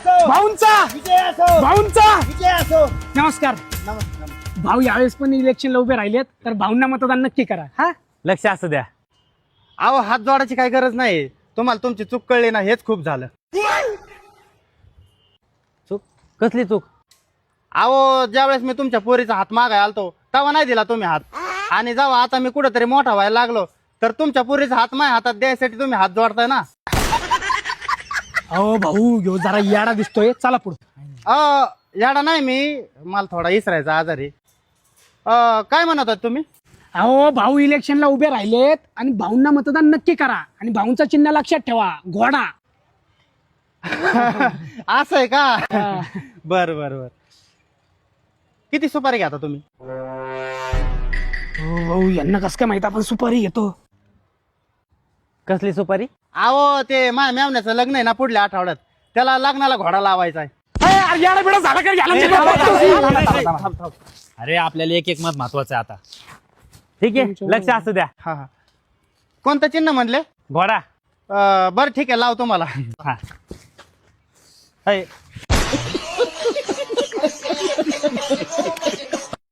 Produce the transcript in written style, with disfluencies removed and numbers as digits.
भाऊंचा विजय असो, भाऊंचा विजय असो. नमस्कार नमस्कार. भाऊ यावेळेस पण इलेक्शनला उभे राहिलेत तर भाऊंना मतदान नक्की करा हा. लक्ष असू द्या. अहो हात जोडायची काही गरज नाही. तुम्हाला तुमची चूक कळली ना हेच खूप झालं. चूक कसली चूक? अहो ज्यावेळेस मी तुमच्या पोरीचा हात मागाय आलतो तेव्हा नाही दिला तुम्ही हात. आणि जेव्हा आता मी कुठेतरी मोठा व्हायला लागलो तर तुमच्या पोरीचा हात माझ्या हातात द्यायसाठी तुम्ही हात जोडताय ना. अहो भाऊ यो जरा याडा दिसतोय, चला पुढे. याडा नाही मी, मला थोडा इसरायचा आजारी. काय म्हणत होता तुम्ही? अहो भाऊ इलेक्शनला उभे राहिलेत आणि भाऊंना मतदान नक्की करा आणि भाऊंचा चिन्ह लक्षात ठेवा, घोडा. असं आहे का? बर बर बर. किती सुपारी घ्या तुम्ही? हो भाऊ यांना कसं काय माहित आपण सुपारी घेतो. कसली सुपारी? अहो ते माझ्या मेवण्याचं लग्न आहे ना पुढल्या आठवड्यात, त्याला लग्नाला घोडा लावायचा आहे. याडा बिडा झाला काय घ्यायला. अरे आपल्याला एक एक मत महत्वाचं आहे आता. ठीक आहे, लक्ष असू द्या. हा हा. कोणतं चिन्ह म्हणले? घोडा. बरं ठीक आहे, लावतो मला. हा. हाय.